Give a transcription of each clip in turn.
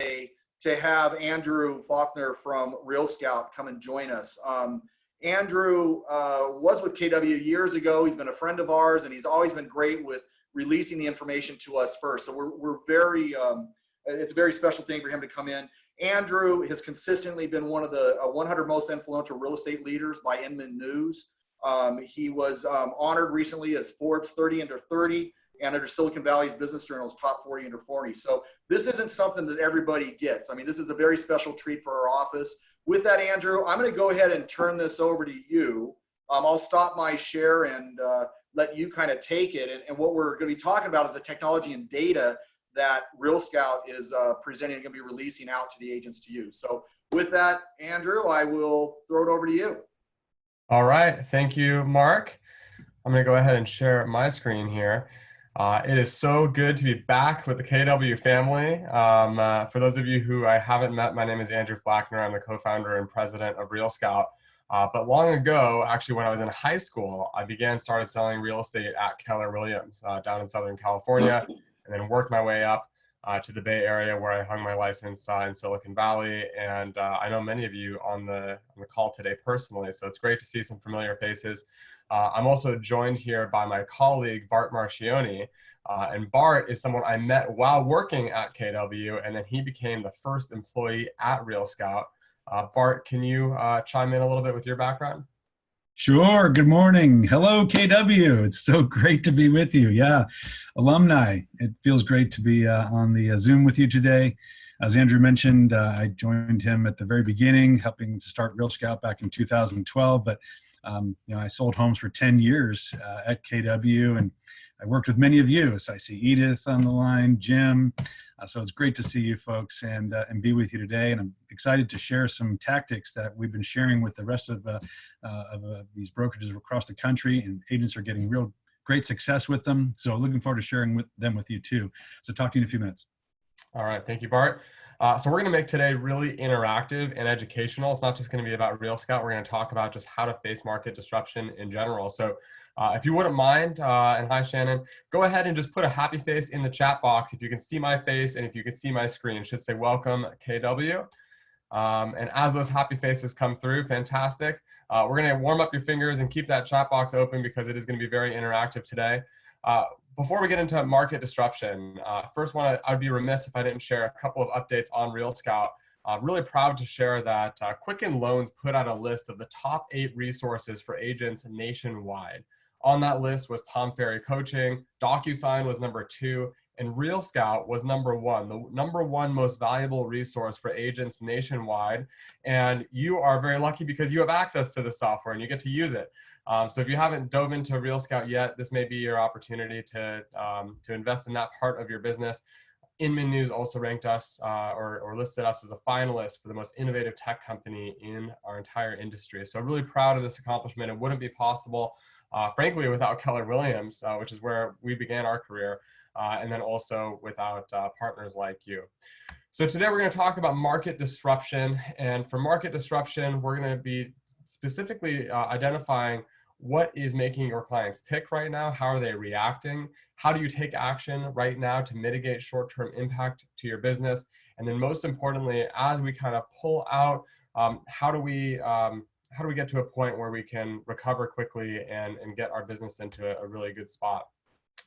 to have Andrew Flachner from RealScout come and join us. Andrew was with KW years ago. He's been a friend of ours, and he's always been great with releasing the information to us first. So we're very, it's a very special thing for him to come in. Andrew has consistently been one of the 100 most influential real estate leaders by Inman News. He was honored recently as Forbes 30 Under 30 and under Silicon Valley's Business Journal's Top 40 Under 40. So this isn't something that everybody gets. I mean, this is a very special treat for our office. With that, Andrew, I'm going to go ahead and turn this over to you. I'll stop my share and let you kind of take it. And what we're going to be talking about is the technology and data that RealScout is presenting and going to be releasing out to the agents to use. So with that, Andrew, I will throw it over to you. All right. Thank you, Mark. I'm going to go ahead and share my screen here. It is so good to be back with the KW family. For those of you who I haven't met, my name is Andrew Flachner. I'm the co-founder and president of RealScout. But long ago, actually, when I was in high school, I started selling real estate at Keller Williams down in Southern California, and then worked my way up to the Bay Area, where I hung my license in Silicon Valley. And I know many of you on the call today personally, so it's great to see some familiar faces. I'm also joined here by my colleague, Bart Marchioni. And Bart is someone I met while working at KW, and then he became the first employee at RealScout. Bart, can you chime in a little bit with your background? Sure. Good morning. Hello, KW. It's so great to be with you. Yeah, alumni. It feels great to be on the Zoom with you today. As Andrew mentioned, I joined him at the very beginning, helping to start RealScout back in 2012. But I sold homes for 10 years at KW, and I worked with many of you. So I see Edith on the line, Jim. So it's great to see you folks and be with you today. And I'm excited to share some tactics that we've been sharing with the rest of these brokerages across the country, and agents are getting real great success with them. So looking forward to sharing them with you too. So talk to you in a few minutes. All right, thank you, Bart. So we're going to make today really interactive and educational. It's not just going to be about RealScout. We're going to talk about just how to face market disruption in general. So if you wouldn't mind, and hi Shannon, go ahead and just put a happy face in the chat box if you can see my face and if you can see my screen. It should say welcome KW. And as those happy faces come through, fantastic. We're going to warm up your fingers and keep that chat box open because it is going to be very interactive today. Before we get into market disruption, first I'd be remiss if I didn't share a couple of updates on RealScout. I'm really proud to share that Quicken Loans put out a list of the top 8 resources for agents nationwide. On that list was Tom Ferry Coaching, DocuSign was number 2, and RealScout was number 1, the number 1 most valuable resource for agents nationwide. And you are very lucky because you have access to the software and you get to use it. So if you haven't dove into RealScout yet, this may be your opportunity to invest in that part of your business. Inman News also ranked us or listed us as a finalist for the most innovative tech company in our entire industry. So really proud of this accomplishment. It wouldn't be possible, frankly, without Keller Williams, which is where we began our career, and then also without partners like you. So today we're going to talk about market disruption. And for market disruption, we're going to be specifically identifying what is making your clients tick right now, how are they reacting, how do you take action right now to mitigate short-term impact to your business, and then most importantly, as we kind of pull out, how do we get to a point where we can recover quickly and get our business into a really good spot.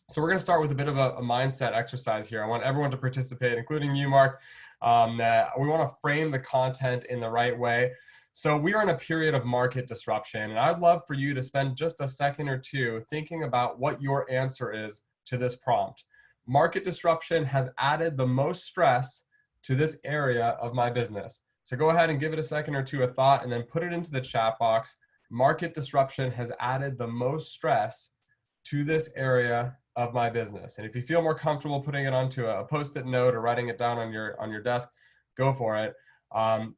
So we're going to start with a bit of a mindset exercise here. I want everyone to participate, including you, Mark. We want to frame the content in the right way. So we are in a period of market disruption, and I'd love for you to spend just a second or two thinking about what your answer is to this prompt. Market disruption has added the most stress to this area of my business. So go ahead and give it a second or two of thought and then put it into the chat box. Market disruption has added the most stress to this area of my business. And if you feel more comfortable putting it onto a post-it note or writing it down on your desk, go for it.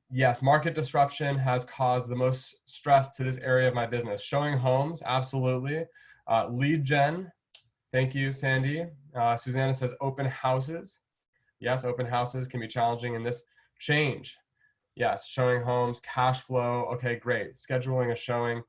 Yes, market disruption has caused the most stress to this area of my business. Showing homes, absolutely. Lead gen, thank you, Sandy. Susanna says open houses. Yes, open houses can be challenging in this. Change, yes, showing homes, cash flow, okay, great. Scheduling a showing.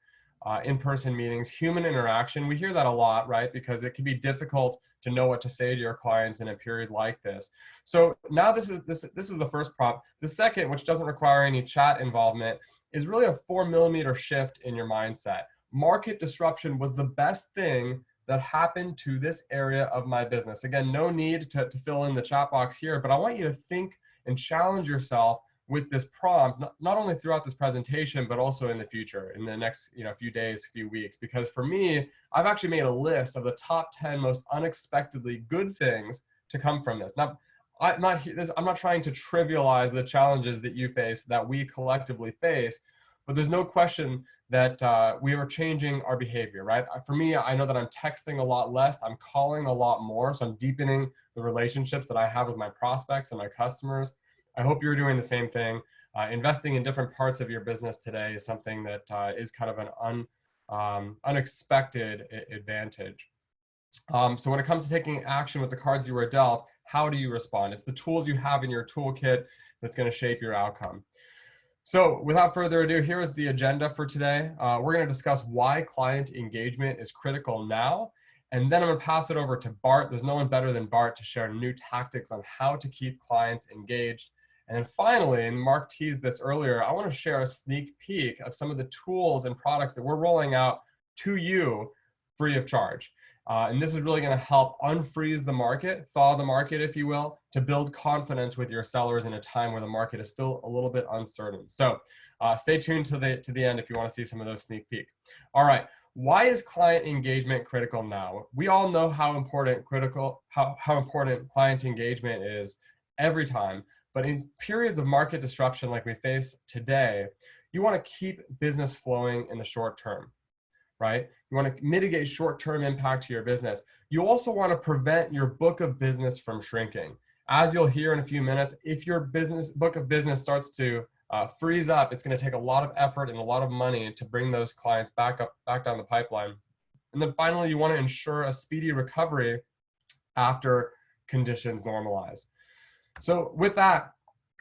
in-person meetings, human interaction. We hear that a lot, right? Because it can be difficult to know what to say to your clients in a period like this. So now this is the first prompt. The second, which doesn't require any chat involvement, is really a 4mm shift in your mindset. Market disruption was the best thing that happened to this area of my business. Again, no need to fill in the chat box here, but I want you to think and challenge yourself with this prompt, not only throughout this presentation, but also in the future, in the next few days, few weeks. Because for me, I've actually made a list of the top 10 most unexpectedly good things to come from this. Now, I'm not trying to trivialize the challenges that you face, that we collectively face, but there's no question that we are changing our behavior, right? For me, I know that I'm texting a lot less, I'm calling a lot more, so I'm deepening the relationships that I have with my prospects and my customers. I hope you're doing the same thing. Investing in different parts of your business today is something that is kind of an unexpected advantage. So when it comes to taking action with the cards you were dealt, how do you respond? It's the tools you have in your toolkit that's going to shape your outcome. So without further ado, here is the agenda for today. We're going to discuss why client engagement is critical now. And then I'm going to pass it over to Bart. There's no one better than Bart to share new tactics on how to keep clients engaged. And then finally, and Mark teased this earlier, I want to share a sneak peek of some of the tools and products that we're rolling out to you free of charge. And this is really going to help unfreeze the market, thaw the market, if you will, to build confidence with your sellers in a time where the market is still a little bit uncertain. So stay tuned to the end if you want to see some of those sneak peek. All right. Why is client engagement critical now? We all know how important client engagement is every time. But in periods of market disruption like we face today, you want to keep business flowing in the short term, right? You want to mitigate short-term impact to your business. You also want to prevent your book of business from shrinking. As you'll hear in a few minutes, if your book of business starts to freeze up, it's going to take a lot of effort and a lot of money to bring those clients back down the pipeline. And then finally, you want to ensure a speedy recovery after conditions normalize. So with that,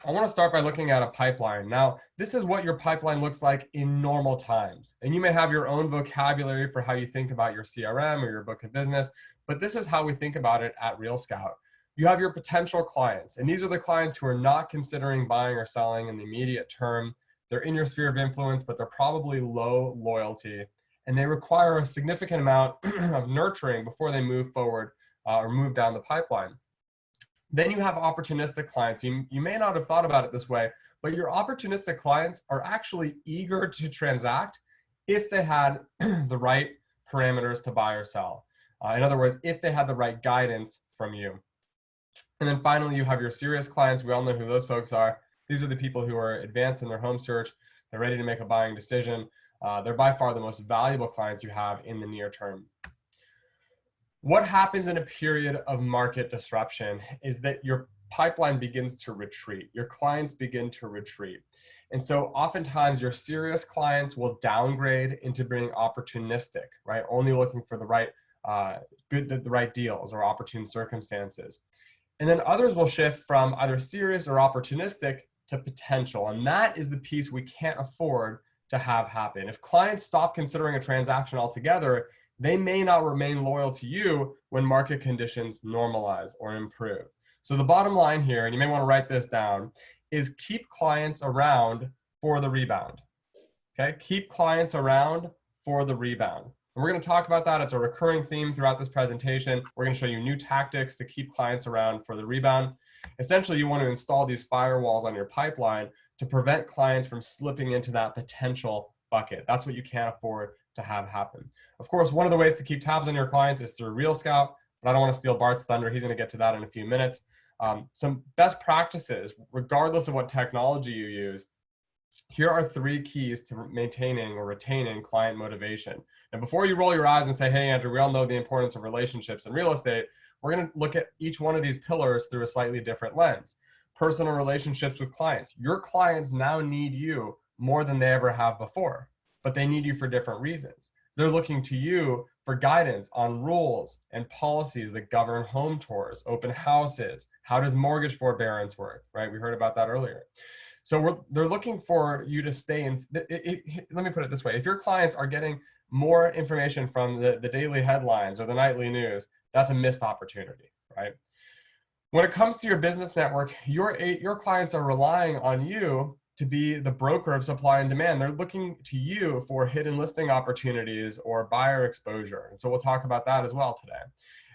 I want to start by looking at a pipeline. Now, this is what your pipeline looks like in normal times. And you may have your own vocabulary for how you think about your CRM or your book of business, but this is how we think about it at RealScout. You have your potential clients, and these are the clients who are not considering buying or selling in the immediate term. They're in your sphere of influence, but they're probably low loyalty, and they require a significant amount of nurturing before they move forward or move down the pipeline. Then you have opportunistic clients. You may not have thought about it this way, but your opportunistic clients are actually eager to transact if they had the right parameters to buy or sell. In other words, if they had the right guidance from you. And then finally, you have your serious clients. We all know who those folks are. These are the people who are advanced in their home search. They're ready to make a buying decision. They're by far the most valuable clients you have in the near term. What happens in a period of market disruption is that your pipeline begins to retreat. Your clients begin to retreat. And so oftentimes your serious clients will downgrade into being opportunistic, right? Only looking for the right, the right deals or opportune circumstances. And then others will shift from either serious or opportunistic to potential. And that is the piece we can't afford to have happen. If clients stop considering a transaction altogether, they may not remain loyal to you when market conditions normalize or improve. So the bottom line here, and you may want to write this down, is keep clients around for the rebound. Okay, keep clients around for the rebound. And we're going to talk about that. It's a recurring theme throughout this presentation. We're going to show you new tactics to keep clients around for the rebound. Essentially, you want to install these firewalls on your pipeline to prevent clients from slipping into that potential bucket. That's what you can't afford to have happen. Of course, one of the ways to keep tabs on your clients is through RealScout, but I don't want to steal Bart's thunder. He's going to get to that in a few minutes. Some best practices, regardless of what technology you use. Here are 3 keys to maintaining or retaining client motivation. And before you roll your eyes and say, hey, Andrew, we all know the importance of relationships in real estate, we're going to look at each one of these pillars through a slightly different lens. Personal relationships with clients. Your clients now need you more than they ever have before, but they need you for different reasons. They're looking to you for guidance on rules and policies that govern home tours, open houses. How does mortgage forbearance work, right? We heard about that earlier. So they're looking for you to stay in, let me put it this way. If your clients are getting more information from the daily headlines or the nightly news, that's a missed opportunity, right? When it comes to your business network, your clients are relying on you to be the broker of supply and demand. They're looking to you for hidden listing opportunities or buyer exposure. And so we'll talk about that as well today.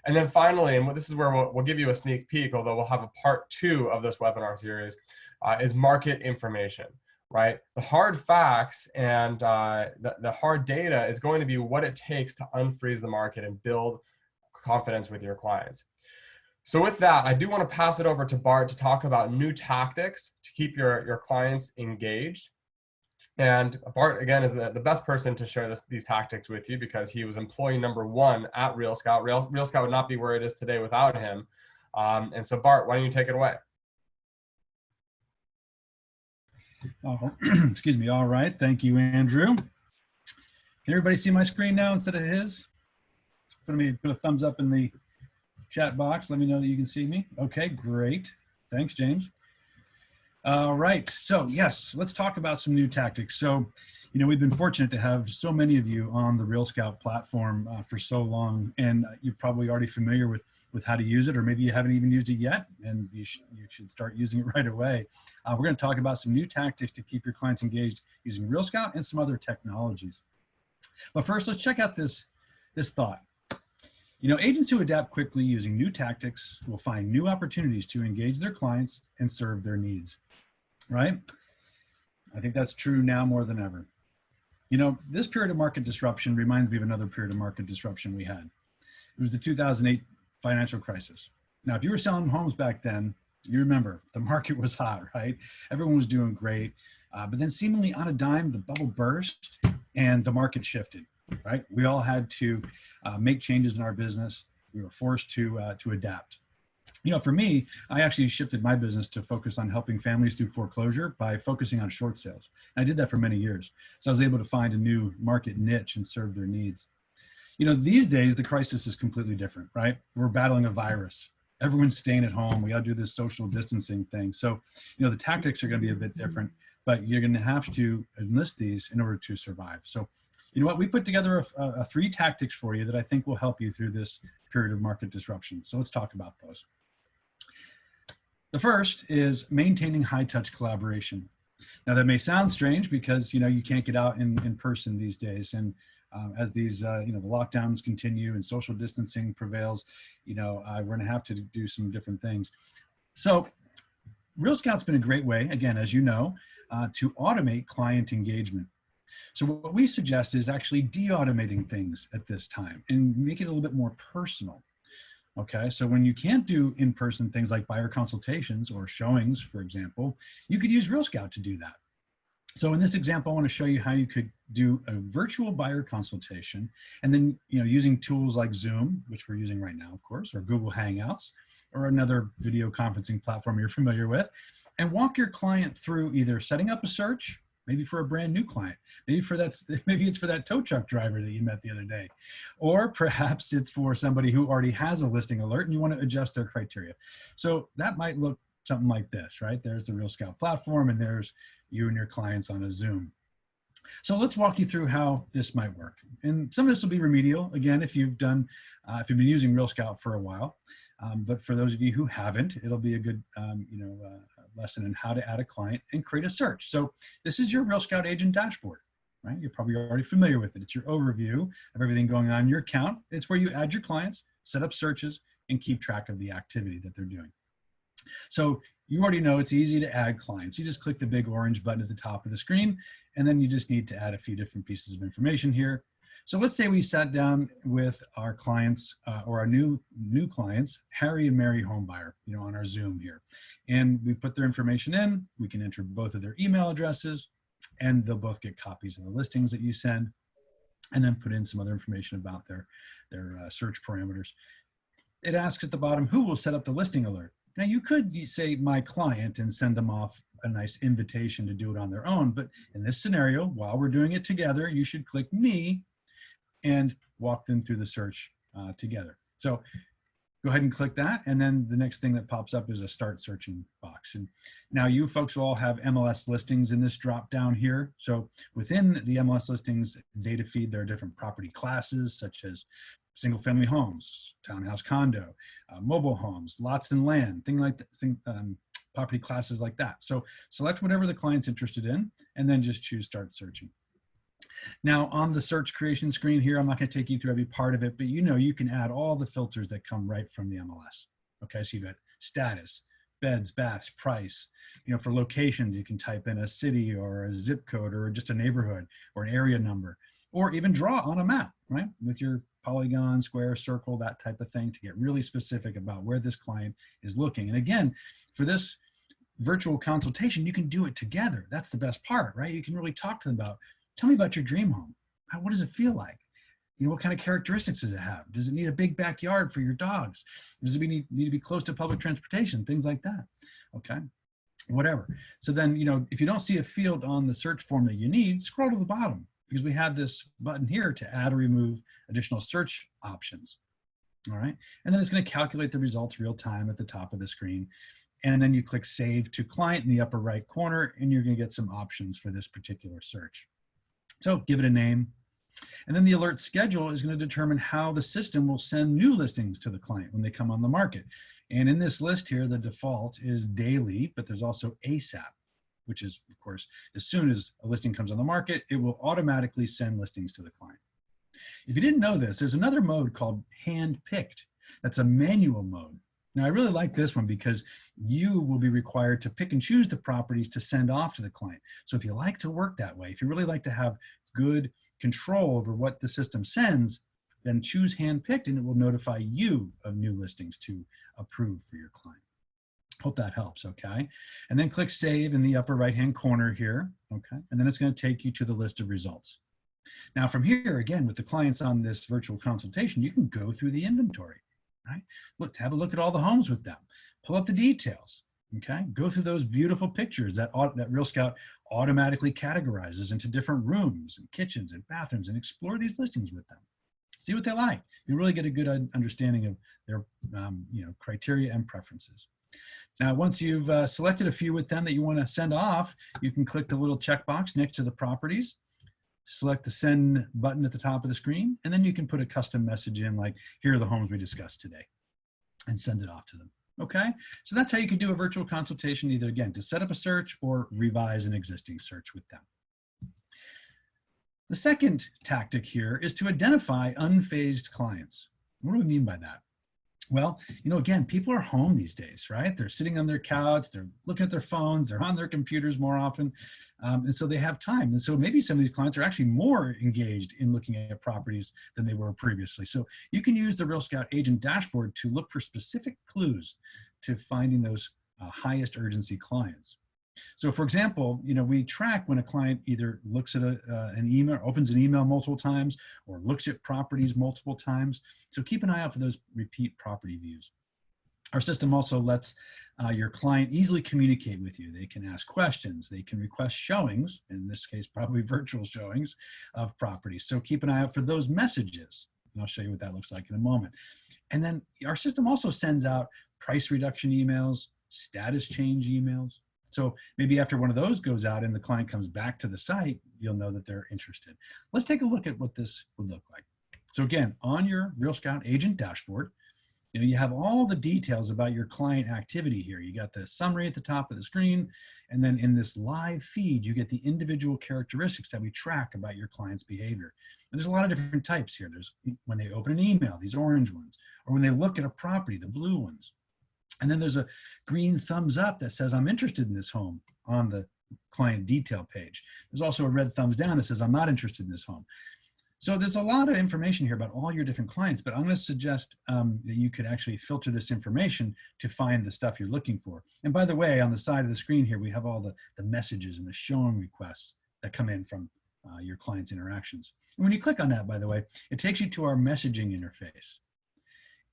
And then finally, and this is where we'll give you a sneak peek, although we'll have a part 2 of this webinar series, is market information, right? The hard facts and the hard data is going to be what it takes to unfreeze the market and build confidence with your clients. So with that, I do want to pass it over to Bart to talk about new tactics to keep your clients engaged. And Bart, again, is the best person to share these tactics with you because he was employee number 1 at RealScout. RealScout would not be where it is today without him. And so Bart, why don't you take it away? Oh, excuse me. All right. Thank you, Andrew. Can everybody see my screen now instead of his? Put a thumbs up in the chat box. Let me know that you can see me. Okay, great. Thanks, James. All right. So yes, let's talk about some new tactics. So, we've been fortunate to have so many of you on the RealScout platform for so long, and you're probably already familiar with how to use it, or maybe you haven't even used it yet, and you should start using it right away. We're going to talk about some new tactics to keep your clients engaged using RealScout and some other technologies. But first, let's check out this thought. Agents who adapt quickly using new tactics will find new opportunities to engage their clients and serve their needs, right? I think that's true now more than ever. This period of market disruption reminds me of another period of market disruption we had. It was the 2008 financial crisis. Now, if you were selling homes back then, you remember the market was hot, right? Everyone was doing great. But then seemingly on a dime, the bubble burst and the market shifted, right? We all had to make changes in our business. We were forced to adapt. For me, I actually shifted my business to focus on helping families through foreclosure by focusing on short sales. And I did that for many years. So I was able to find a new market niche and serve their needs. These days, the crisis is completely different, right? We're battling a virus. Everyone's staying at home. We got to do this social distancing thing. So, the tactics are going to be a bit different, but you're going to have to enlist these in order to survive. So, we put together 3 tactics for you that I think will help you through this period of market disruption. So let's talk about those. The first is maintaining high-touch collaboration. Now that may sound strange because you can't get out in person these days, and as these the lockdowns continue and social distancing prevails, we're going to have to do some different things. So RealScout's been a great way, again, as you know, to automate client engagement. So what we suggest is actually de-automating things at this time and make it a little bit more personal. Okay, so when you can't do in-person things like buyer consultations or showings, for example, you could use RealScout to do that. So in this example, I want to show you how you could do a virtual buyer consultation, and then using tools like Zoom, which we're using right now, of course, or Google Hangouts, or another video conferencing platform you're familiar with, and walk your client through either setting up a search, maybe for a brand new client, maybe it's for that tow truck driver that you met the other day, or perhaps it's for somebody who already has a listing alert and you want to adjust their criteria. So that might look something like this, right? There's the RealScout platform, and there's you and your clients on a Zoom. So let's walk you through how this might work. And some of this will be remedial, again, if you've been using RealScout for a while. But for those of you who haven't, it'll be a good lesson in how to add a client and create a search. So this is your RealScout agent dashboard, right? You're probably already familiar with it. It's your overview of everything going on in your account. It's where you add your clients, set up searches, and keep track of the activity that they're doing. So you already know it's easy to add clients. You just click the big orange button at the top of the screen, and then you just need to add a few different pieces of information here. So let's say we sat down with our clients or our new clients, Harry and Mary Homebuyer, on our Zoom here. And we put their information in. We can enter both of their email addresses, and they'll both get copies of the listings that you send, and then put in some other information about their search parameters. It asks at the bottom, who will set up the listing alert? Now you could say my client and send them off a nice invitation to do it on their own. But in this scenario, while we're doing it together, you should click me and walk them through the search together. So Go ahead and click that. And then the next thing that pops up is a start searching box. And now you folks will all have MLS listings in this drop down here. So within the MLS listings data feed, there are different property classes such as single family homes, townhouse condo, mobile homes, lots and land, things like that, property classes like that. So select whatever the client's interested in and then just choose start searching. Now on the search creation screen here, I'm not going to take you through every part of it, but you can add all the filters that come right from the MLS. Okay, so you've got status, beds, baths, price. For locations, you can type in a city or a zip code or just a neighborhood or an area number, or even draw on a map, right? With your polygon, square, circle, that type of thing to get really specific about where this client is looking. And again, for this virtual consultation, you can do it together. That's the best part, right? You can really talk to them about, tell me about your dream home. What does it feel like? What kind of characteristics does it have? Does it need a big backyard for your dogs? Does it need to be close to public transportation? Things like that, okay? Whatever. So then, if you don't see a field on the search form that you need, scroll to the bottom because we have this button here to add or remove additional search options, all right? And then it's gonna calculate the results real time at the top of the screen. And then you click Save to Client in the upper right corner, and you're gonna get some options for this particular search. So give it a name. And then the alert schedule is going to determine how the system will send new listings to the client when they come on the market. And in this list here, the default is daily, but there's also ASAP, which is, of course, as soon as a listing comes on the market, it will automatically send listings to the client. If you didn't know this, there's another mode called hand-picked. That's a manual mode. Now, I really like this one because you will be required to pick and choose the properties to send off to the client. So if you like to work that way, if you really like to have good control over what the system sends, then choose hand-picked and it will notify you of new listings to approve for your client. Hope that helps, okay? And then click Save in the upper right-hand corner here, okay? And then it's going to take you to the list of results. Now from here, again, with the clients on this virtual consultation, you can go through the inventory. Right? Have a look at all the homes with them. Pull up the details. Okay, go through those beautiful pictures that RealScout automatically categorizes into different rooms and kitchens and bathrooms, and explore these listings with them. See what they like. You really get a good understanding of their criteria and preferences. Now, once you've selected a few with them that you want to send off, you can click the little checkbox next to the properties. Select the send button at the top of the screen, and then you can put a custom message in like, here are the homes we discussed today, and send it off to them, okay? So that's how you can do a virtual consultation, either again, to set up a search or revise an existing search with them. The second tactic here is to identify unfazed clients. What do we mean by that? Well, again, people are home these days, right? They're sitting on their couch, they're looking at their phones, they're on their computers more often. And so they have time. And so maybe some of these clients are actually more engaged in looking at properties than they were previously. So you can use the RealScout agent dashboard to look for specific clues to finding those highest urgency clients. So for example, we track when a client either looks at an email, opens an email multiple times, or looks at properties multiple times. So keep an eye out for those repeat property views. Our system also lets your client easily communicate with you. They can ask questions, they can request showings, in this case, probably virtual showings of properties. So keep an eye out for those messages. And I'll show you what that looks like in a moment. And then our system also sends out price reduction emails, status change emails. So maybe after one of those goes out and the client comes back to the site, you'll know that they're interested. Let's take a look at what this would look like. So again, on your RealScout agent dashboard, you have all the details about your client activity here. You got the summary at the top of the screen, and then in this live feed, you get the individual characteristics that we track about your client's behavior. And there's a lot of different types here. There's when they open an email, these orange ones, or when they look at a property, the blue ones. And then there's a green thumbs up that says, I'm interested in this home on the client detail page. There's also a red thumbs down that says, I'm not interested in this home. So there's a lot of information here about all your different clients, but I'm going to suggest that you could actually filter this information to find the stuff you're looking for. And by the way, on the side of the screen here, we have all the messages and the showing requests that come in from your clients' interactions. And when you click on that, by the way, it takes you to our messaging interface.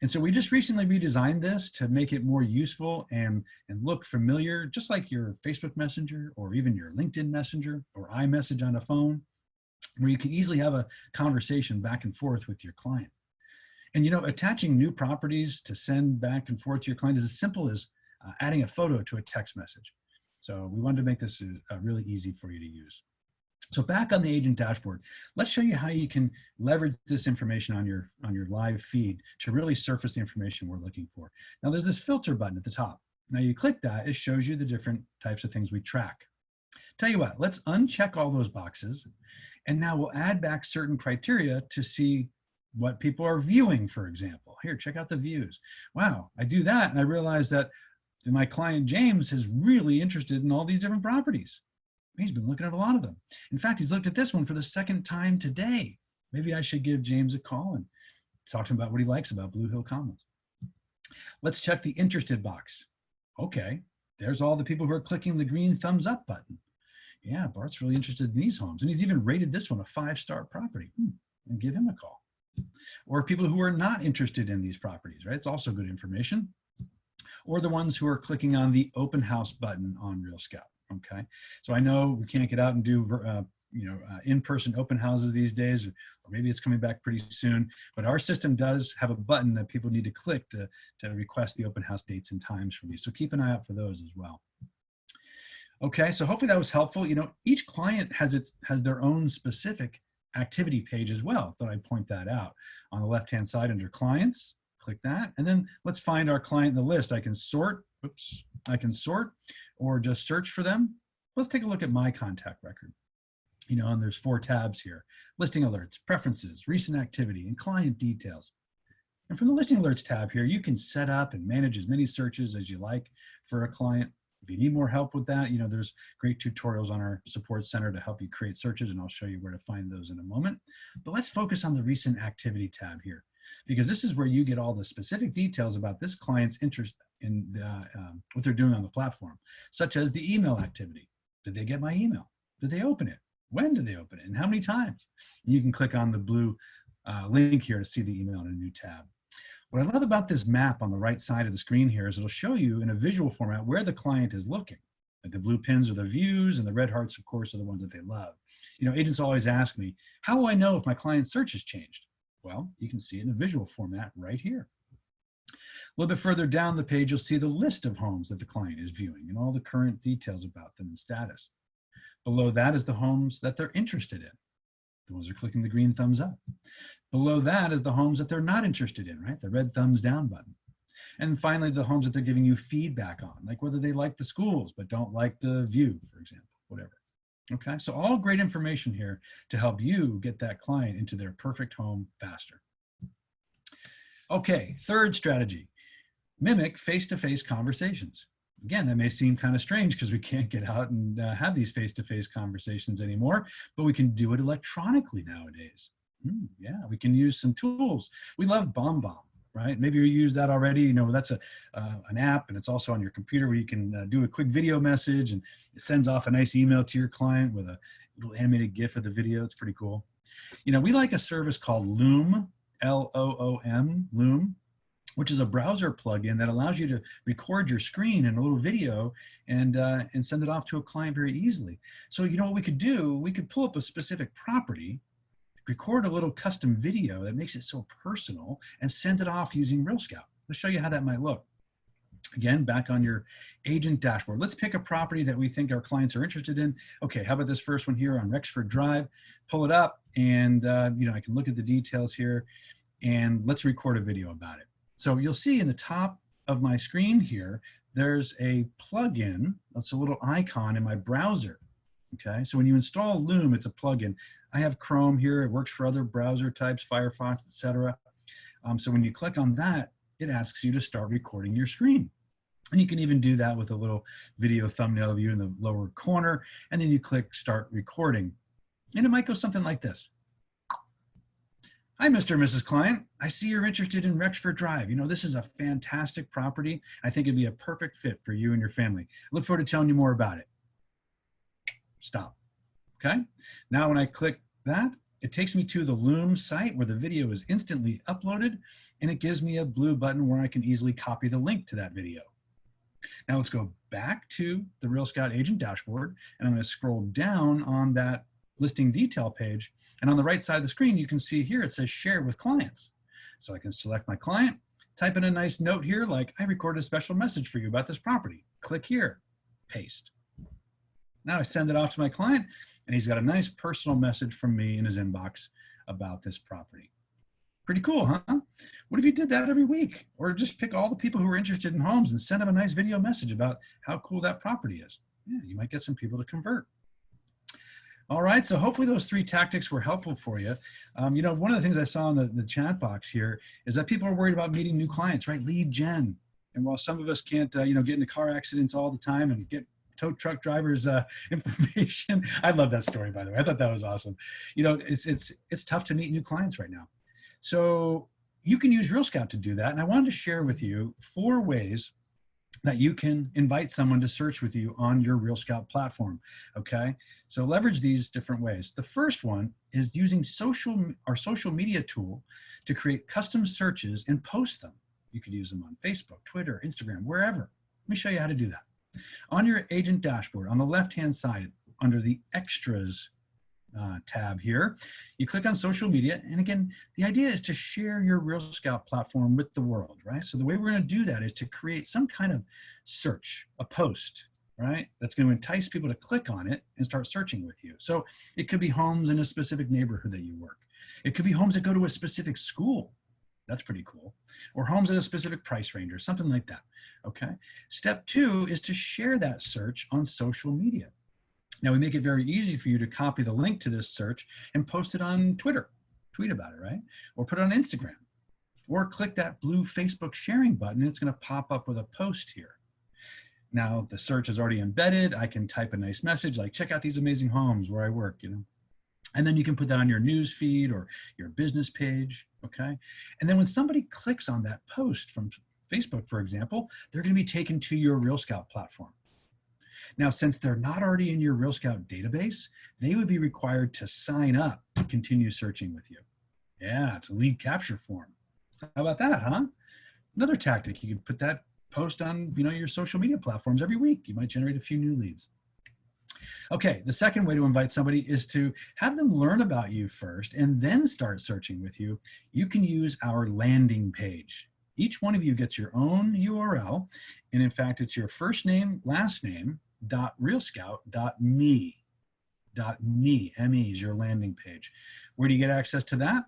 And so we just recently redesigned this to make it more useful and look familiar, just like your Facebook Messenger or even your LinkedIn Messenger or iMessage on a phone, where you can easily have a conversation back and forth with your client. And attaching new properties to send back and forth to your clients is as simple as adding a photo to a text message. So we wanted to make this really easy for you to use. So back on the agent dashboard, let's show you how you can leverage this information on your live feed to really surface the information we're looking for. Now there's this filter button at the top. Now you click that, it shows you the different types of things we track. Tell you what, let's uncheck all those boxes, and now we'll add back certain criteria to see what people are viewing, for example. Here, check out the views. Wow, I do that and I realize that my client James is really interested in all these different properties. He's been looking at a lot of them. In fact, he's looked at this one for the second time today. Maybe I should give James a call and talk to him about what he likes about Blue Hill Commons. Let's check the interested box. Okay, there's all the people who are clicking the green thumbs up button. Yeah, Bart's really interested in these homes, and he's even rated this one a 5-star property. And give him a call. Or people who are not interested in these properties, right? It's also good information. Or the ones who are clicking on the open house button on RealScout. Okay, so I know we can't get out and do in-person open houses these days, or maybe it's coming back pretty soon, but our system does have a button that people need to click to request the open house dates and times from you. So keep an eye out for those as well. Okay, so hopefully that was helpful. Each client has their own specific activity page as well. Thought I'd point that out. On the left-hand side under clients, click that, and then let's find our client in the list. I can sort, or just search for them. Let's take a look at my contact record. And there's 4 tabs here: listing alerts, preferences, recent activity, and client details. And from the listing alerts tab here, you can set up and manage as many searches as you like for a client. If you need more help with that, there's great tutorials on our support center to help you create searches, and I'll show you where to find those in a moment. But let's focus on the recent activity tab here, because this is where you get all the specific details about this client's interest in what they're doing on the platform, such as the email activity. Did they get my email? Did they open it? When did they open it? And how many times? And you can click on the blue link here to see the email in a new tab. What I love about this map on the right side of the screen here is it'll show you in a visual format where the client is looking. Like the blue pins are the views, and the red hearts, of course, are the ones that they love. Agents always ask me, how will I know if my client's search has changed? Well, you can see it in a visual format right here. A little bit further down the page, you'll see the list of homes that the client is viewing and all the current details about them and status. Below that is the homes that they're interested in. The ones that are clicking the green thumbs up. Below that is the homes that they're not interested in, right? The red thumbs down button. And finally, the homes that they're giving you feedback on, like whether they like the schools but don't like the view, for example, whatever. Okay, so all great information here to help you get that client into their perfect home faster. Okay, third strategy, mimic face-to-face conversations. Again, that may seem kind of strange because we can't get out and have these face-to-face conversations anymore, but we can do it electronically nowadays. Yeah, we can use some tools. We love BombBomb, right? Maybe you use that already. That's an app, and it's also on your computer where you can do a quick video message, and it sends off a nice email to your client with a little animated GIF of the video. It's pretty cool. We like a service called Loom, L-O-O-M, Loom, which is a browser plugin that allows you to record your screen in a little video and send it off to a client very easily. So what we could do, we could pull up a specific property, record a little custom video that makes it so personal, and send it off using RealScout. Let's show you how that might look. Again, back on your agent dashboard, let's pick a property that we think our clients are interested in. Okay, how about this first one here on Rexford Drive? Pull it up, and I can look at the details here, and let's record a video about it. So you'll see in the top of my screen here, there's a plugin. That's a little icon in my browser. Okay, so when you install Loom, it's a plugin. I have Chrome here. It works for other browser types, Firefox, etc. So when you click on that, it asks you to start recording your screen. And you can even do that with a little video thumbnail view in the lower corner. And then you click Start Recording. And it might go something like this. Hi, Mr. and Mrs. Client. I see you're interested in Rexford Drive. This is a fantastic property. I think it'd be a perfect fit for you and your family. I look forward to telling you more about it. Stop. Okay. Now, when I click that, it takes me to the Loom site where the video is instantly uploaded, and it gives me a blue button where I can easily copy the link to that video. Now let's go back to the RealScout agent dashboard, and I'm going to scroll down on that listing detail page. And on the right side of the screen, you can see here, it says share with clients. So I can select my client, type in a nice note here, like I recorded a special message for you about this property. Click here, paste. Now I send it off to my client and he's got a nice personal message from me in his inbox about this property. Pretty cool, huh? What if you did that every week? Or just pick all the people who are interested in homes and send them a nice video message about how cool that property is. Yeah, you might get some people to convert. All right, so hopefully those 3 tactics were helpful for you. You know, one of the things I saw in the chat box here is that people are worried about meeting new clients, right? Lead gen. And while some of us can't, you know, get into car accidents all the time and get tow truck drivers information. I love that story, by the way. I thought that was awesome. You know, it's tough to meet new clients right now. So you can use RealScout to do that. And I wanted to share with you 4 ways that you can invite someone to search with you on your RealScout platform, okay? So leverage these different ways. The first one is using our social media tool to create custom searches and post them. You could use them on Facebook, Twitter, Instagram, wherever. Let me show you how to do that. On your agent dashboard, on the left-hand side, under the Extras tab here, you click on social media. And again, the idea is to share your RealScout platform with the world, right? So the way we're going to do that is to create some kind of search, a post, right? That's going to entice people to click on it and start searching with you. So it could be homes in a specific neighborhood that you work. It could be homes that go to a specific school. That's pretty cool. Or homes at a specific price range or something like that, okay? Step 2 is to share that search on social media. Now we make it very easy for you to copy the link to this search and post it on Twitter, tweet about it, right? Or put it on Instagram, or click that blue Facebook sharing button and it's gonna pop up with a post here. Now the search is already embedded. I can type a nice message like, check out these amazing homes where I work, you know? And then you can put that on your news feed or your business page, okay? And then when somebody clicks on that post from Facebook, for example, they're gonna be taken to your RealScout platform. Now, since they're not already in your RealScout database, they would be required to sign up to continue searching with you. Yeah, it's a lead capture form. How about that, huh? Another tactic, you could put that post on, you know, your social media platforms every week. You might generate a few new leads. Okay, the second way to invite somebody is to have them learn about you first and then start searching with you. You can use our landing page. Each one of you gets your own URL, and in fact, it's your first name, last name, .realscout.me. .me, M-E is your landing page. Where do you get access to that?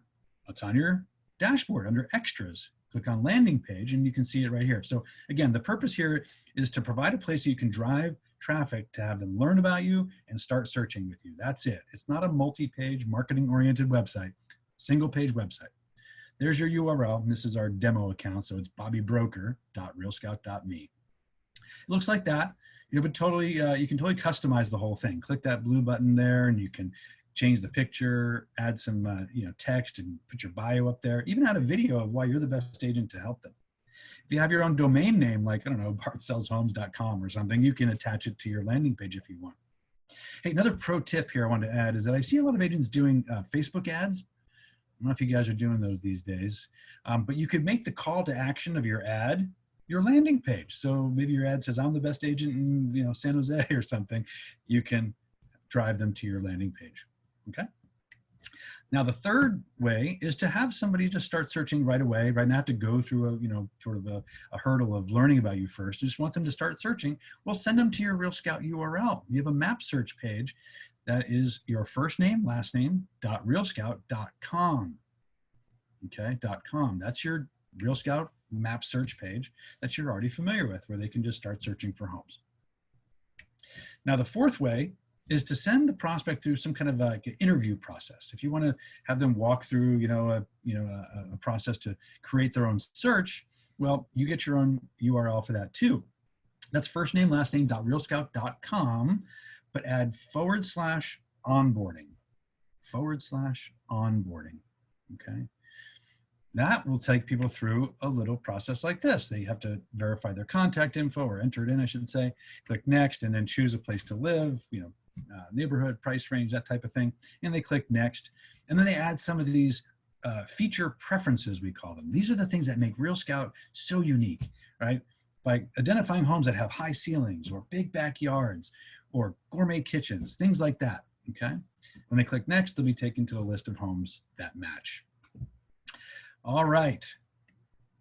It's on your dashboard under Extras. Click on landing page and you can see it right here. So again, the purpose here is to provide a place so you can drive traffic to have them learn about you and start searching with you. That's it. It's not a multi-page marketing-oriented website, single-page website. There's your URL, and this is our demo account, so it's bobbybroker.realscout.me. It looks like that. You know, but totally, you can totally customize the whole thing. Click that blue button there, and you can change the picture, add some you know, text, and put your bio up there. Even add a video of why you're the best agent to help them. If you have your own domain name, like, I don't know, bartsellshomes.com or something, you can attach it to your landing page if you want. Hey, another pro tip here I wanted to add is that I see a lot of agents doing Facebook ads. I don't know if you guys are doing those these days, but you could make the call to action of your ad your landing page. So maybe your ad says, I'm the best agent in, you know, San Jose or something. You can drive them to your landing page, okay? Now, the third way is to have somebody just start searching right away, right? Not have to go through a, you know, sort of a hurdle of learning about you first. You just want them to start searching. Well, send them to your RealScout URL. You have a map search page that is your first name, last name, .realscout.com, okay, .com. That's your RealScout map search page that you're already familiar with, where they can just start searching for homes. Now, the fourth way is to send the prospect through some kind of like an interview process. If you want to have them walk through, a process to create their own search, well, you get your own URL for that too. That's first name, last name, .realscout.com, but add /onboarding, /onboarding, okay? That will take people through a little process like this. They have to verify their contact info, or enter it in, I should say, click next, and then choose a place to live, you know, neighborhood, price range, that type of thing. And they click next. And then they add some of these feature preferences, we call them. These are the things that make RealScout so unique, right? Like identifying homes that have high ceilings or big backyards or gourmet kitchens, things like that, okay? When they click next, they'll be taken to the list of homes that match. All right.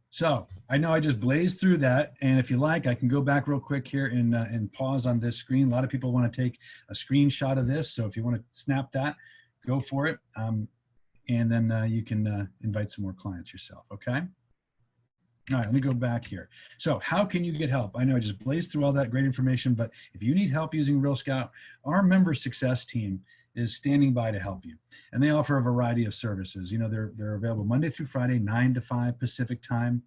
So I know I just blazed through that, and if you like, I can go back real quick here and pause on this screen. A lot of people want to take a screenshot of this, so if you want to snap that, go for it, and then you can invite some more clients yourself, okay? All right, let me go back here. So how can you get help? I know I just blazed through all that great information, but if you need help using RealScout, our member success team is standing by to help you. And they offer a variety of services. You know, they're available Monday through Friday, 9 to 5 Pacific time.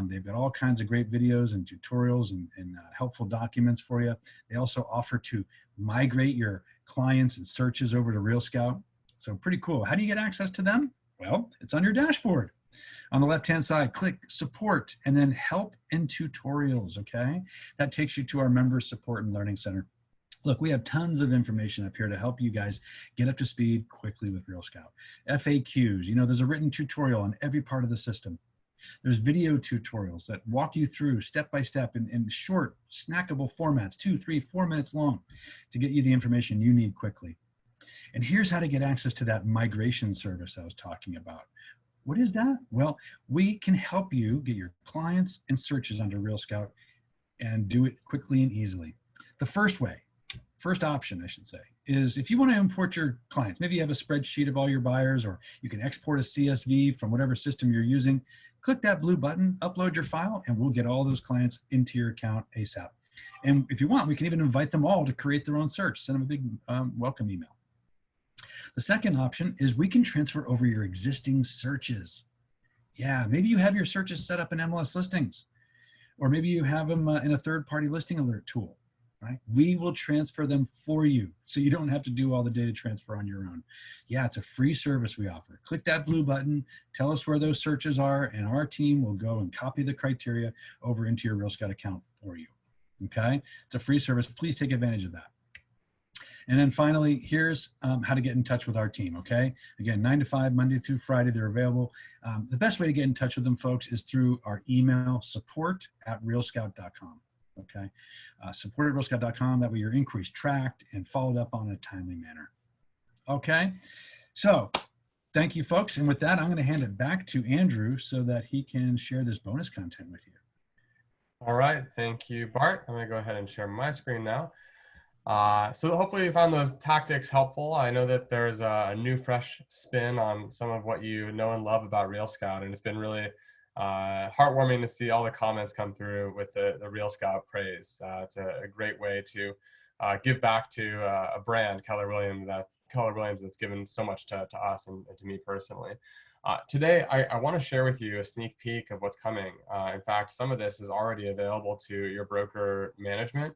They've got all kinds of great videos and tutorials and helpful documents for you. They also offer to migrate your clients and searches over to RealScout. So pretty cool. How do you get access to them? Well, it's on your dashboard. On the left-hand side, click support and then help and tutorials, okay? That takes you to our member support and learning center. Look, we have tons of information up here to help you guys get up to speed quickly with RealScout. FAQs, you know, there's a written tutorial on every part of the system. There's video tutorials that walk you through step by step in short, snackable formats, 2, 3, 4 minutes long to get you the information you need quickly. And here's how to get access to that migration service I was talking about. What is that? Well, we can help you get your clients and searches onto RealScout and do it quickly and easily. The first option, I should say, is if you want to import your clients, maybe you have a spreadsheet of all your buyers, or you can export a CSV from whatever system you're using, click that blue button, upload your file, and we'll get all those clients into your account ASAP. And if you want, we can even invite them all to create their own search, send them a big welcome email. The second option is we can transfer over your existing searches. Yeah, maybe you have your searches set up in MLS listings, or maybe you have them in a third-party listing alert tool, right? We will transfer them for you, so you don't have to do all the data transfer on your own. Yeah, it's a free service we offer. Click that blue button, tell us where those searches are, and our team will go and copy the criteria over into your RealScout account for you, okay? It's a free service. Please take advantage of that. And then finally, here's how to get in touch with our team, okay? Again, 9 to 5, Monday through Friday, they're available. The best way to get in touch with them, folks, is through our email, support@realscout.com, okay? Support@realscout.com, that way your inquiries tracked and followed up on in a timely manner, okay? So thank you, folks. And with that, I'm gonna hand it back to Andrew so that he can share this bonus content with you. All right, thank you, Bart. I'm gonna go ahead and share my screen now. So hopefully you found those tactics helpful. I know that there's a new fresh spin on some of what you know and love about RealScout, and it's been really heartwarming to see all the comments come through with the RealScout praise. It's a great way to give back to a brand, Keller Williams, that's given so much to us and to me personally. Today, I want to share with you a sneak peek of what's coming. In fact, some of this is already available to your broker management.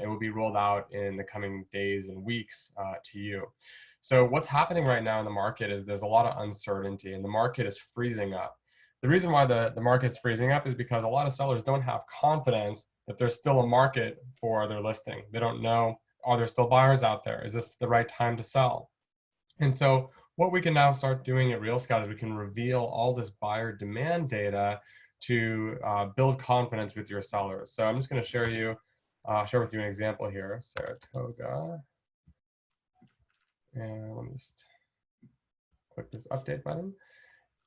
It will be rolled out in the coming days and weeks to you. So what's happening right now in the market is there's a lot of uncertainty, and the market is freezing up. The reason why the market's freezing up is because a lot of sellers don't have confidence that there's still a market for their listing. They don't know, are there still buyers out there? Is this the right time to sell? And so what we can now start doing at RealScout is we can reveal all this buyer demand data to build confidence with your sellers. So I'm just going to share with you an example here, Saratoga. And let me just click this update button.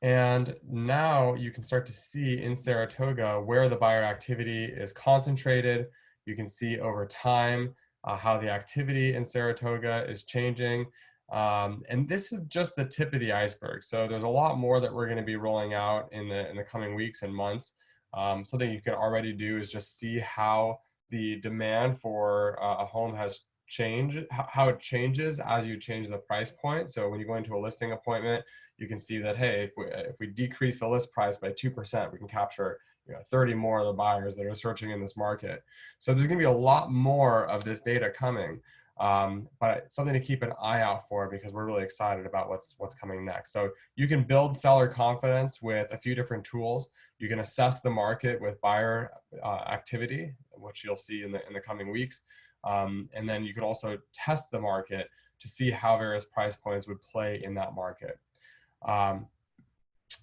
And now you can start to see in Saratoga where the buyer activity is concentrated. You can see over time how the activity in Saratoga is changing. And this is just the tip of the iceberg. So there's a lot more that we're going to be rolling out in the coming weeks and months. Something you can already do is just see how the demand for a home has changed, how it changes as you change the price point. So when you go into a listing appointment, you can see that, hey, if we decrease the list price by 2%, we can capture 30 more of the buyers that are searching in this market. So there's going to be a lot more of this data coming, but something to keep an eye out for because we're really excited about what's coming next. So you can build seller confidence with a few different tools. You can assess the market with buyer activity, which you'll see in the coming weeks. And then you can also test the market to see how various price points would play in that market.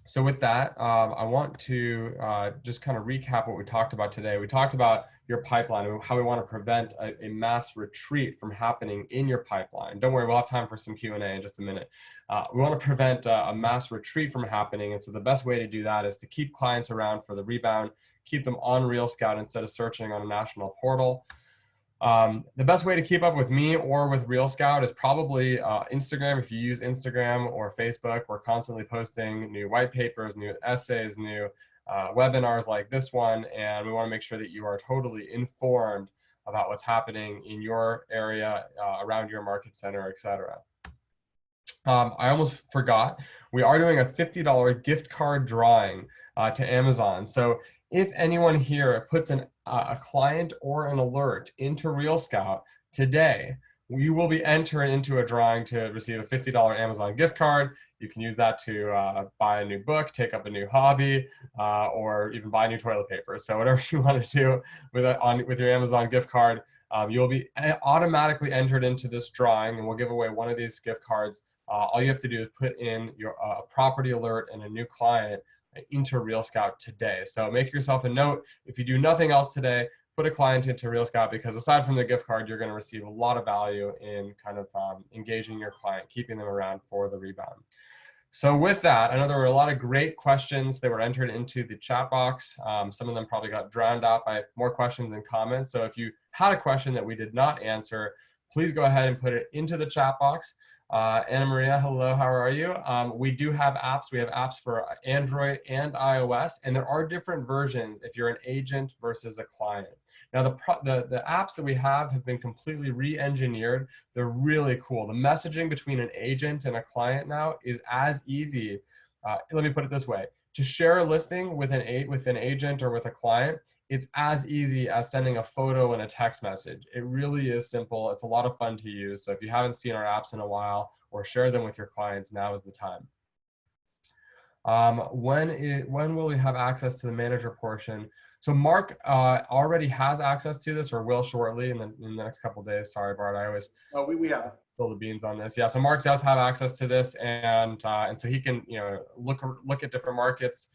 So with that, I want to just kind of recap what we talked about today. We talked about your pipeline and how we want to prevent a mass retreat from happening in your pipeline. Don't worry, we'll have time for some Q&A in just a minute. We want to prevent a mass retreat from happening. And so the best way to do that is to keep clients around for the rebound, keep them on RealScout instead of searching on a national portal. The best way to keep up with me or with RealScout is probably Instagram. If you use Instagram or Facebook, we're constantly posting new white papers, new essays, new webinars like this one, and we want to make sure that you are totally informed about what's happening in your area, around your market center, etc. I almost forgot, we are doing a $50 gift card drawing to Amazon. So if anyone here puts a client or an alert into RealScout today, you will be entered into a drawing to receive a $50 Amazon gift card. You can use that to buy a new book, take up a new hobby, or even buy new toilet paper. So whatever you want to do with your Amazon gift card, you'll be automatically entered into this drawing, and we'll give away one of these gift cards. All you have to do is put in your property alert and a new client into RealScout today. So make yourself a note. If you do nothing else today, put a client into RealScout, because aside from the gift card, you're going to receive a lot of value in kind of engaging your client, keeping them around for the rebound. So with that, I know there were a lot of great questions that were entered into the chat box. Some of them probably got drowned out by more questions and comments. So if you had a question that we did not answer, please go ahead and put it into the chat box. Anna Maria, hello, how are you? We do have apps. We have apps for Android and iOS, and there are different versions if you're an agent versus a client. Now, the apps that we have been completely re-engineered. They're really cool. The messaging between an agent and a client now is as easy. Let me put it this way. To share a listing with an agent or with a client, it's as easy as sending a photo and a text message. It really is simple. It's a lot of fun to use. So if you haven't seen our apps in a while or share them with your clients, now is the time. When will we have access to the manager portion? So Mark already has access to this, or will shortly in the next couple of days. Sorry, Bart, I always we have it. Spill the beans on this. Yeah, so Mark does have access to this, and so he can look at different markets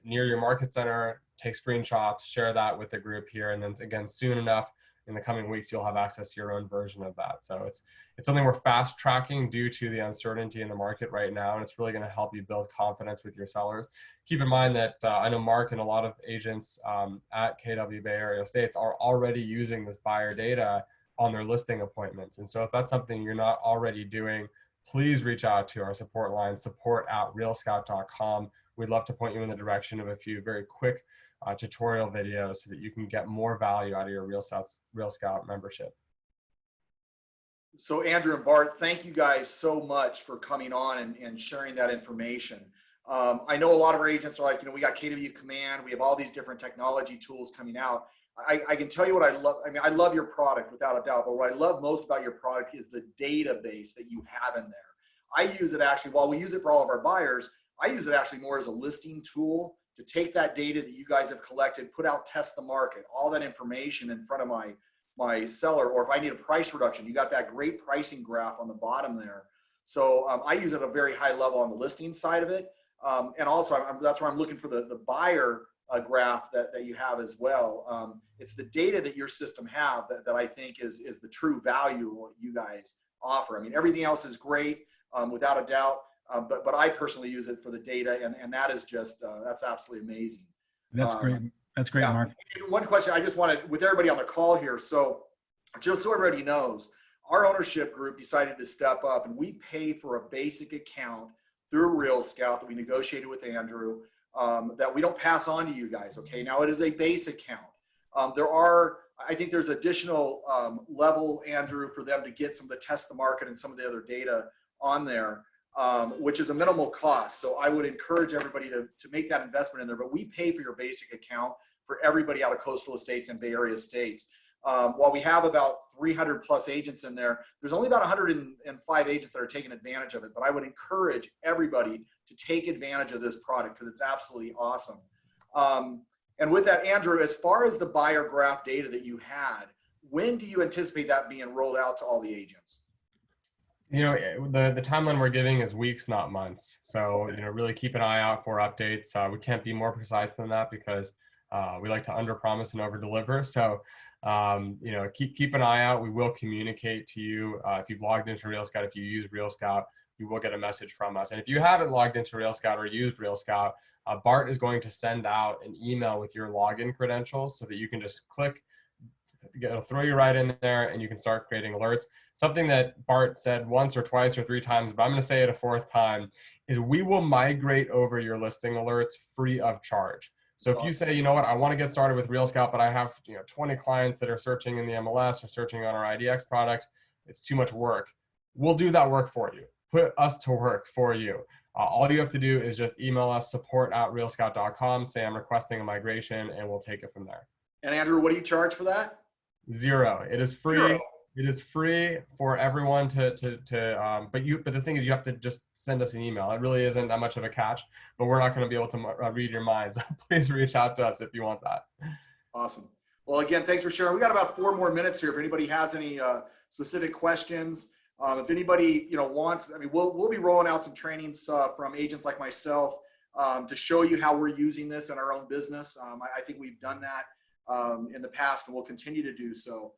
near your market center, take screenshots, share that with the group here, and then again, soon enough in the coming weeks, you'll have access to your own version of that. So it's something we're fast tracking due to the uncertainty in the market right now, and it's really going to help you build confidence with your sellers. Keep in mind that I know Mark and a lot of agents at KW Bay Area Estates are already using this buyer data on their listing appointments. And so if that's something you're not already doing, please reach out to our support line, support@realscout.com. We'd love to point you in the direction of a few very quick tutorial videos so that you can get more value out of your RealScout membership. So Andrew and Bart, thank you guys so much for coming on and sharing that information. I know a lot of our agents are like, we got KW Command, we have all these different technology tools coming out. I can tell you what I love. I mean, I love your product without a doubt, but what I love most about your product is the database that you have in there. I use it actually, while we use it for all of our buyers, I use it actually more as a listing tool to take that data that you guys have collected, put out, test the market, all that information in front of my seller. Or if I need a price reduction, you got that great pricing graph on the bottom there. So I use it at a very high level on the listing side of it. And also that's where I'm looking for the buyer graph that you have as well. It's the data that your system have that I think is the true value of what you guys offer. I mean, everything else is great, without a doubt, but I personally use it for the data, and that is just, that's absolutely amazing. That's great. That's great, yeah. Mark. One question I just wanted, with everybody on the call here, so just so everybody knows, our ownership group decided to step up, and we pay for a basic account through RealScout that we negotiated with Andrew, that we don't pass on to you guys. Okay, now it is a base account. I think there's additional level, Andrew, for them to get some of the test the market and some of the other data on there, which is a minimal cost. So I would encourage everybody to make that investment in there, but we pay for your basic account for everybody out of coastal estates and Bay Area states. While we have about 300 plus agents in there, there's only about 105 agents that are taking advantage of it. But I would encourage everybody to take advantage of this product because it's absolutely awesome. And with that, Andrew, as far as the buyer graph data that you had, when do you anticipate that being rolled out to all the agents? You know, the timeline we're giving is weeks, not months. So, you know, really keep an eye out for updates. We can't be more precise than that because we like to under promise and over deliver. So, you know, keep an eye out. We will communicate to you if you've logged into RealScout. If you use RealScout, you will get a message from us. And if you haven't logged into RealScout or used RealScout, Bart is going to send out an email with your login credentials so that you can just click. It'll throw you right in there and you can start creating alerts. Something that Bart said once or twice or three times, but I'm going to say it a fourth time, is we will migrate over your listing alerts free of charge. So if you say, you know what, I want to get started with RealScout, but I have 20 clients that are searching in the MLS or searching on our IDX products, it's too much work. We'll do that work for you. Put us to work for you. All you have to do is just email us support@realscout.com, say I'm requesting a migration, and we'll take it from there. And Andrew, what do you charge for that? Zero. It is free. Zero. It is free for everyone but the thing is you have to just send us an email. It really isn't that much of a catch, but we're not going to be able to read your minds. Please reach out to us if you want that. Awesome. Well, again, thanks for sharing. We got about 4 more minutes here. If anybody has any specific questions, if anybody wants, I mean, we'll be rolling out some trainings from agents like myself to show you how we're using this in our own business. I think we've done that in the past, and we'll continue to do so.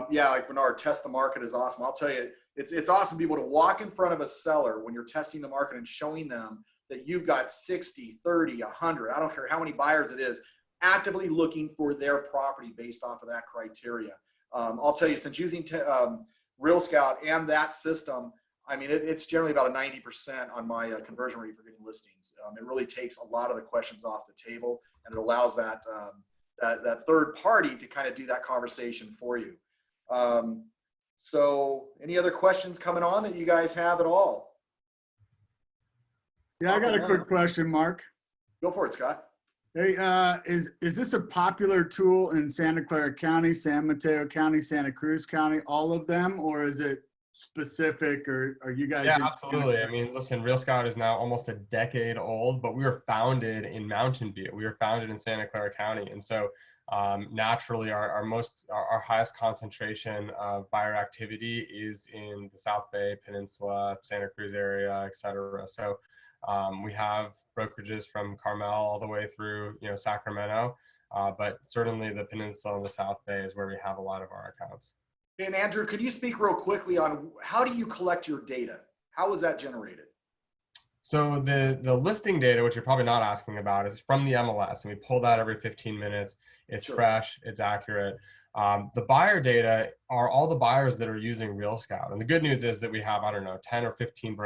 Yeah, like Bernard, test the market is awesome. I'll tell you, it's awesome to be able to walk in front of a seller when you're testing the market and showing them that you've got 60, 30, 100, I don't care how many buyers it is, actively looking for their property based off of that criteria. I'll tell you, since using RealScout and that system, I mean, it's generally about a 90% on my conversion rate for getting listings. It really takes a lot of the questions off the table, and it allows that third party to kind of do that conversation for you. So any other questions coming on that you guys have at all? Yeah, I got a quick question, Mark. Go for it, Scott. Hey, is this a popular tool in Santa Clara County, San Mateo County, Santa Cruz County, all of them, or is it specific, or are you guys? Yeah, absolutely. I mean, listen, RealScout is now almost a decade old, but we were founded in Mountain View. We were founded in Santa Clara County. And so naturally our highest concentration of buyer activity is in the South Bay Peninsula, Santa Cruz area, et cetera. So we have brokerages from Carmel all the way through, Sacramento, but certainly the Peninsula and the South Bay is where we have a lot of our accounts. And Andrew, could you speak real quickly on how do you collect your data? How is that generated? So the listing data, which you're probably not asking about, is from the MLS, and we pull that every 15 minutes. It's Sure. fresh, it's accurate. The buyer data are all the buyers that are using RealScout. And the good news is that we have, 10 or 15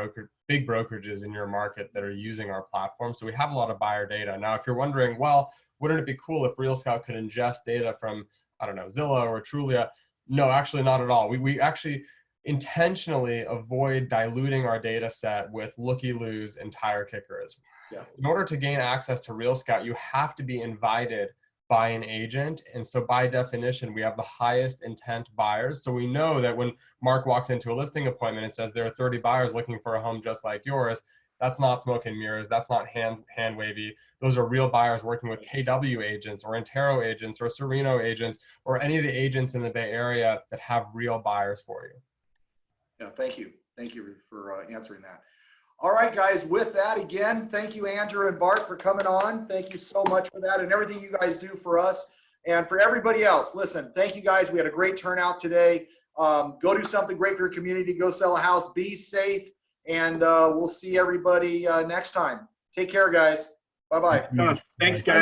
big brokerages in your market that are using our platform. So we have a lot of buyer data. Now, if you're wondering, well, wouldn't it be cool if RealScout could ingest data from, Zillow or Trulia? No, actually not at all. We actually intentionally avoid diluting our data set with looky-loos and tire kickers. Yeah. In order to gain access to RealScout, you have to be invited by an agent. And so by definition, we have the highest intent buyers. So we know that when Mark walks into a listing appointment and says there are 30 buyers looking for a home just like yours, that's not smoke and mirrors. That's not hand wavy. Those are real buyers working with KW agents or Intero agents or Sereno agents or any of the agents in the Bay Area that have real buyers for you. Yeah, thank you. Thank you for answering that. All right, guys, with that, again, thank you, Andrew and Bart, for coming on. Thank you so much for that and everything you guys do for us. And for everybody else, listen, thank you guys. We had a great turnout today. Go do something great for your community. Go sell a house. Be safe. And we'll see everybody next time. Take care, guys. Bye-bye. Thanks, guys.